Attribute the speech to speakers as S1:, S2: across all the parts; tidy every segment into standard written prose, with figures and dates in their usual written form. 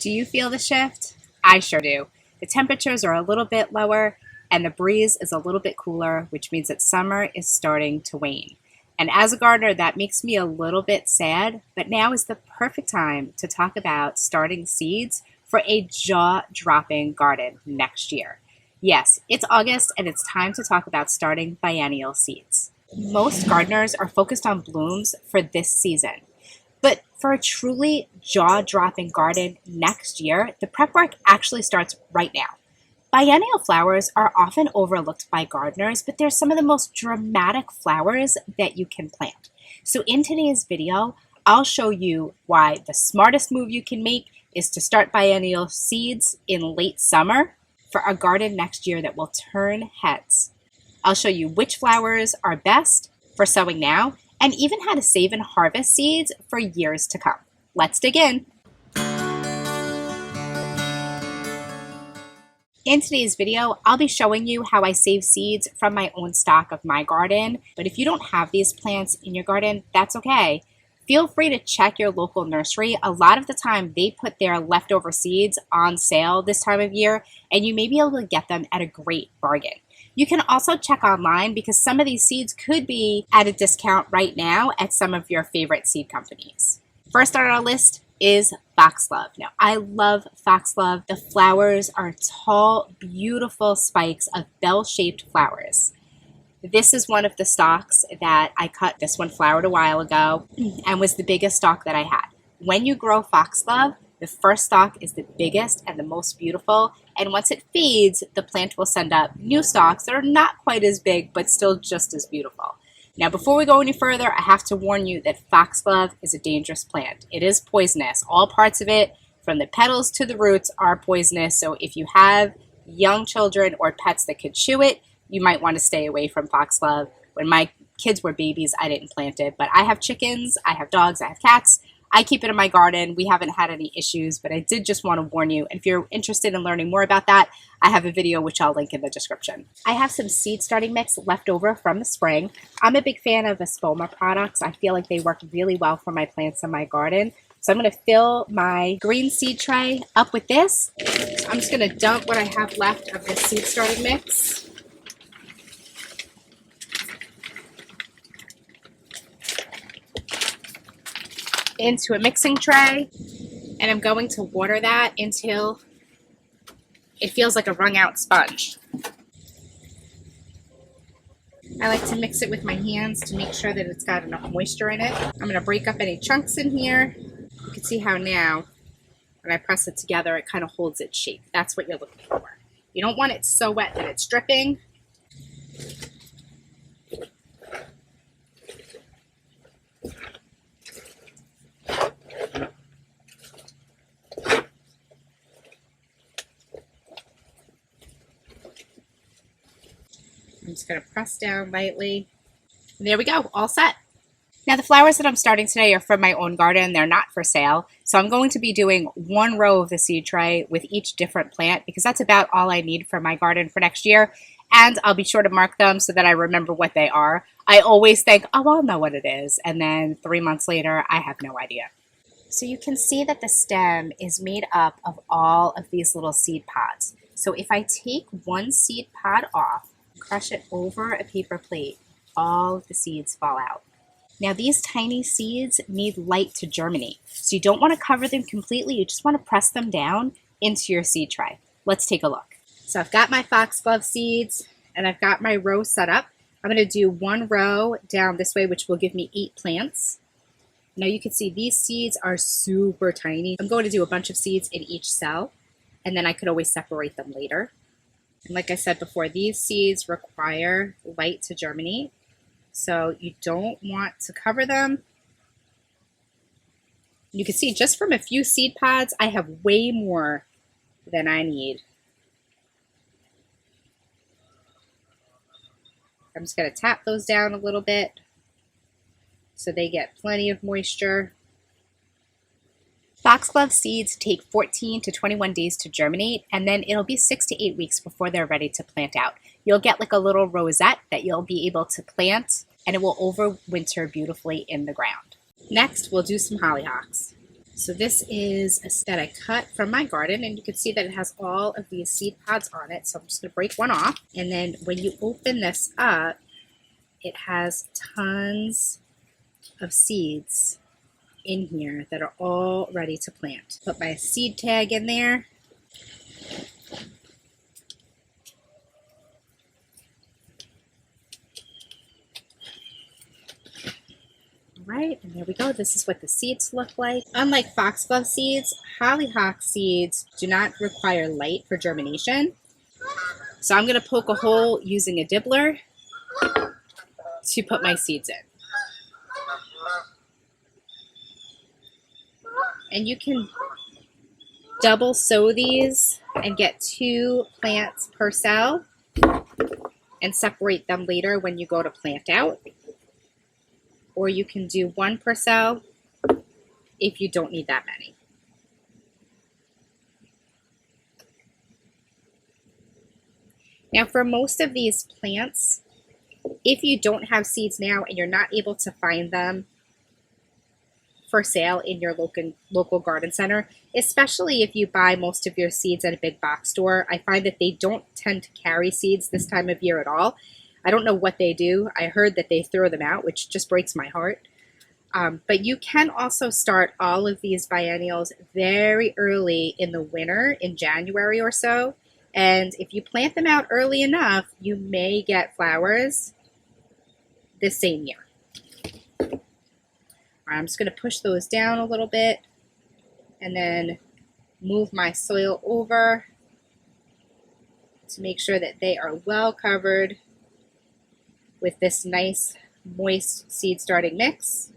S1: Do you feel the shift? I sure do. The temperatures are a little bit lower and the breeze is a little bit cooler, which means that summer is starting to wane. And as a gardener, that makes me a little bit sad, but now is the perfect time to talk about starting seeds for a jaw-dropping garden next year. Yes, it's August and it's time to talk about starting biennial seeds. Most gardeners are focused on blooms for this season. But for a truly jaw-dropping garden next year, the prep work actually starts right now. Biennial flowers are often overlooked by gardeners, but they're some of the most dramatic flowers that you can plant. So in today's video, I'll show you why the smartest move you can make is to start biennial seeds in late summer for a garden next year that will turn heads. I'll show you which flowers are best for sowing now, and even how to save and harvest seeds for years to come. Let's dig in. In today's video, I'll be showing you how I save seeds from my own stock of my garden. But if you don't have these plants in your garden, that's okay. Feel free to check your local nursery. A lot of the time, they put their leftover seeds on sale this time of year, and you may be able to get them at a great bargain. You can also check online because some of these seeds could be at a discount right now at some of your favorite seed companies. First on our list is foxglove. Now, I love foxglove. The flowers are tall, beautiful spikes of bell-shaped flowers. This is one of the stalks that I cut. This one flowered a while ago and was the biggest stalk that I had. When you grow foxglove, the first stalk is the biggest and the most beautiful, and once it fades, the plant will send up new stalks that are not quite as big, but still just as beautiful. Now, before we go any further, I have to warn you that foxglove is a dangerous plant. It is poisonous. All parts of it, from the petals to the roots, are poisonous, so if you have young children or pets that could chew it, you might want to stay away from foxglove. When my kids were babies, I didn't plant it, but I have chickens, I have dogs, I have cats. I keep it in my garden. We haven't had any issues, but I did just want to warn you. And if you're interested in learning more about that, I have a video which I'll link in the description. I have some seed starting mix left over from the spring. I'm a big fan of the Espoma products. I feel like they work really well for my plants in my garden. So I'm going to fill my green seed tray up with this. So I'm just going to dump what I have left of this seed starting mix into a mixing tray, and I'm going to water that until it feels like a wrung out sponge. I like to mix it with my hands to make sure that it's got enough moisture in it. I'm going to break up any chunks in here. You can see how now when I press it together it kind of holds its shape. That's what you're looking for. You don't want it so wet that it's dripping. I'm just going to press down lightly. And there we go, all set. Now the flowers that I'm starting today are from my own garden. They're not for sale. So I'm going to be doing one row of the seed tray with each different plant because that's about all I need for my garden for next year. And I'll be sure to mark them so that I remember what they are. I always think, oh, I'll know what it is. And then 3 months later, I have no idea. So you can see that the stem is made up of all of these little seed pods. So if I take one seed pod off, crush it over a paper plate, all of the seeds fall out. Now these tiny seeds need light to germinate, so you don't want to cover them completely, you just want to press them down into your seed tray. Let's take a look. So I've got my foxglove seeds and I've got my row set up. I'm going to do one row down this way, which will give me 8 plants. Now you can see these seeds are super tiny. I'm going to do a bunch of seeds in each cell, and then I could always separate them later. And like I said before, these seeds require light to germinate, so you don't want to cover them. You can see just from a few seed pods, I have way more than I need. I'm just going to tap those down a little bit so they get plenty of moisture. Foxglove seeds take 14 to 21 days to germinate, and then it'll be 6 to 8 weeks before they're ready to plant out. You'll get like a little rosette that you'll be able to plant, and it will overwinter beautifully in the ground. Next, we'll do some hollyhocks. So this is a that I cut from my garden, and you can see that it has all of these seed pods on it. So I'm just going to break one off. And then when you open this up, it has tons of seeds in here that are all ready to plant. Put my seed tag in there. Right, and there we go. This is what the seeds look like. Unlike foxglove seeds, hollyhock seeds do not require light for germination. So I'm going to poke a hole using a dibbler to put my seeds in. And you can double sow these and get 2 plants per cell and separate them later when you go to plant out. Or you can do 1 per cell if you don't need that many. Now for most of these plants, if you don't have seeds now and you're not able to find them for sale in your local garden center, especially if you buy most of your seeds at a big box store, I find that they don't tend to carry seeds this time of year at all. I don't know what they do. I heard that they throw them out, which just breaks my heart. But you can also start all of these biennials very early in the winter, in January or so. And if you plant them out early enough, you may get flowers this same year. I'm just going to push those down a little bit and then move my soil over to make sure that they are well covered with this nice moist seed starting mix.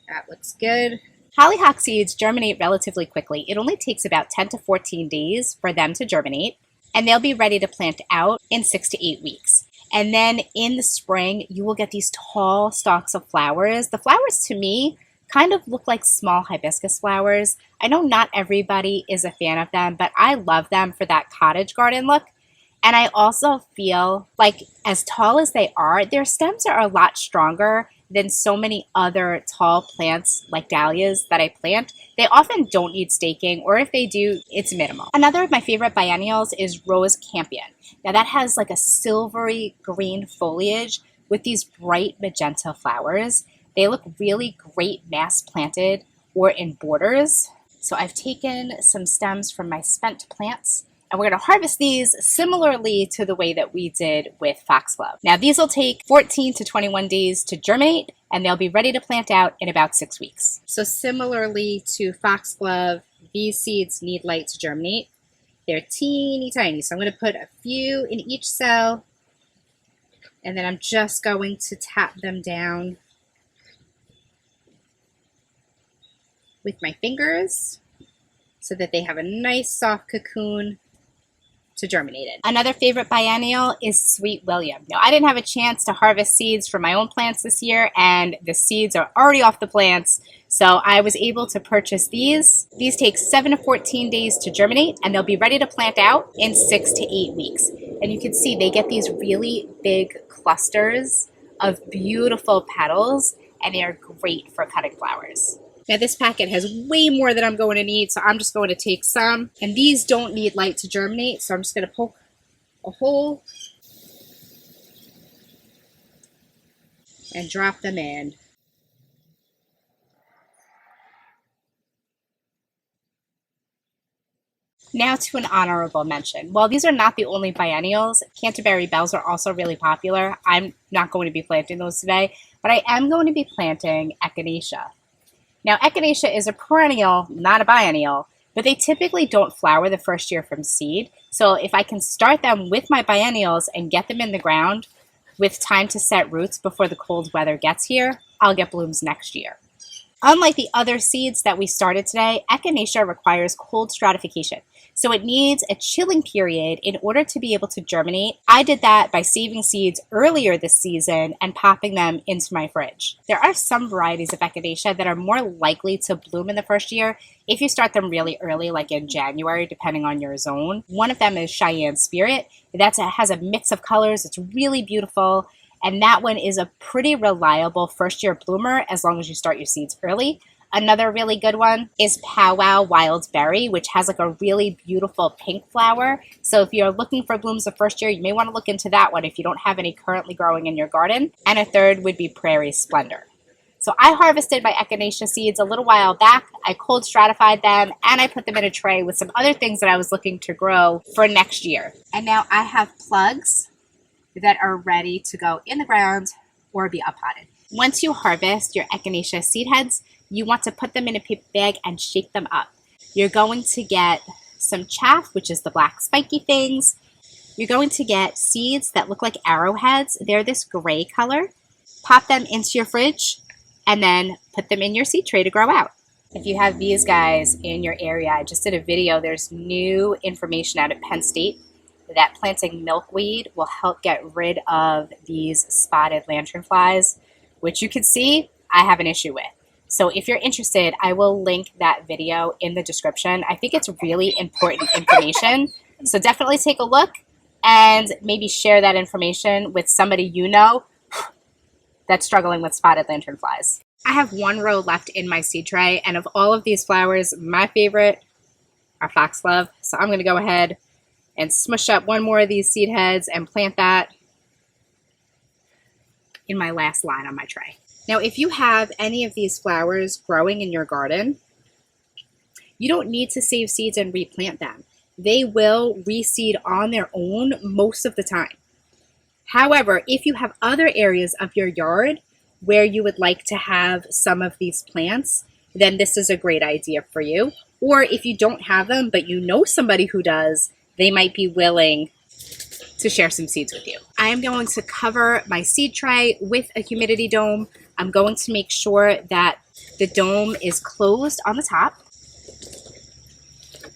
S1: That looks good. Hollyhock seeds germinate relatively quickly. It only takes about 10 to 14 days for them to germinate, and they'll be ready to plant out in 6 to 8 weeks. And then in the spring, you will get these tall stalks of flowers. The flowers, to me, kind of look like small hibiscus flowers. I know not everybody is a fan of them, but I love them for that cottage garden look. And I also feel like as tall as they are, their stems are a lot stronger than so many other tall plants like dahlias that I plant. They often don't need staking, or if they do, it's minimal. Another of my favorite biennials is rose campion. Now that has like a silvery green foliage with these bright magenta flowers. They look really great mass planted or in borders. So I've taken some stems from my spent plants, and we're going to harvest these similarly to the way that we did with foxglove. Now these will take 14 to 21 days to germinate, and they'll be ready to plant out in about 6 weeks. So similarly to foxglove, these seeds need light to germinate. They're teeny tiny, so I'm going to put a few in each cell, and then I'm just going to tap them down with my fingers so that they have a nice soft cocoon to germinate in. Another favorite biennial is Sweet William. Now, I didn't have a chance to harvest seeds from my own plants this year, and the seeds are already off the plants, so I was able to purchase these. These take 7 to 14 days to germinate, and they'll be ready to plant out in 6 to 8 weeks. And you can see they get these really big clusters of beautiful petals, and they are great for cutting flowers. Now this packet has way more than I'm going to need, so I'm just going to take some. And these don't need light to germinate, so I'm just going to poke a hole and drop them in. Now to an honorable mention. While these are not the only biennials, Canterbury bells are also really popular. I'm not going to be planting those today, but I am going to be planting Echinacea. Now, Echinacea is a perennial, not a biennial, but they typically don't flower the first year from seed. So if I can start them with my biennials and get them in the ground with time to set roots before the cold weather gets here, I'll get blooms next year. Unlike the other seeds that we started today, Echinacea requires cold stratification. So it needs a chilling period in order to be able to germinate. I did that by saving seeds earlier this season and popping them into my fridge. There are some varieties of Echinacea that are more likely to bloom in the first year if you start them really early, like in January, depending on your zone. One of them is Cheyenne Spirit. That has a mix of colors. It's really beautiful. and that one is a pretty reliable first-year bloomer as long as you start your seeds early. Another really good one is Powwow Wild Berry, which has like a really beautiful pink flower. So if you're looking for blooms the first year, you may want to look into that one if you don't have any currently growing in your garden. And a third would be Prairie Splendor. So I harvested my Echinacea seeds a little while back. I cold stratified them and I put them in a tray with some other things that I was looking to grow for next year. And now I have plugs that are ready to go in the ground or be uppotted. Once you harvest your Echinacea seed heads, you want to put them in a paper bag and shake them up. You're going to get some chaff, which is the black spiky things. You're going to get seeds that look like arrowheads. They're this gray color. Pop them into your fridge and then put them in your seed tray to grow out. If you have these guys in your area, I just did a video. There's new information out at Penn State that planting milkweed will help get rid of these spotted lanternflies, which you can see I have an issue with. So if you're interested, I will link that video in the description. I think it's really important information. So definitely take a look and maybe share that information with somebody you know that's struggling with spotted lanternflies. I have one row left in my seed tray, and of all of these flowers, my favorite are foxglove. So I'm going to go ahead and smush up one more of these seed heads and plant that in my last line on my tray. Now, if you have any of these flowers growing in your garden, you don't need to save seeds and replant them. They will reseed on their own most of the time. However, if you have other areas of your yard where you would like to have some of these plants, then this is a great idea for you. Or if you don't have them, but you know somebody who does, they might be willing to share some seeds with you. I am going to cover my seed tray with a humidity dome. I'm going to make sure that the dome is closed on the top.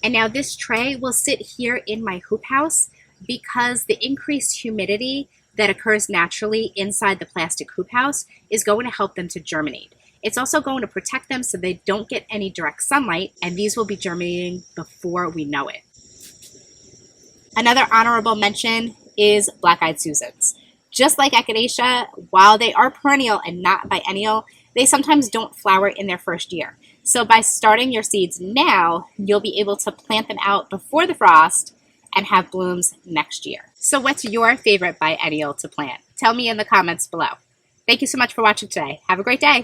S1: And now this tray will sit here in my hoop house because the increased humidity that occurs naturally inside the plastic hoop house is going to help them to germinate. It's also going to protect them so they don't get any direct sunlight, and these will be germinating before we know it. Another honorable mention is black-eyed Susans. Just like Echinacea, while they are perennial and not biennial, they sometimes don't flower in their first year. So by starting your seeds now, you'll be able to plant them out before the frost and have blooms next year. So what's your favorite biennial to plant? Tell me in the comments below. Thank you so much for watching today. Have a great day.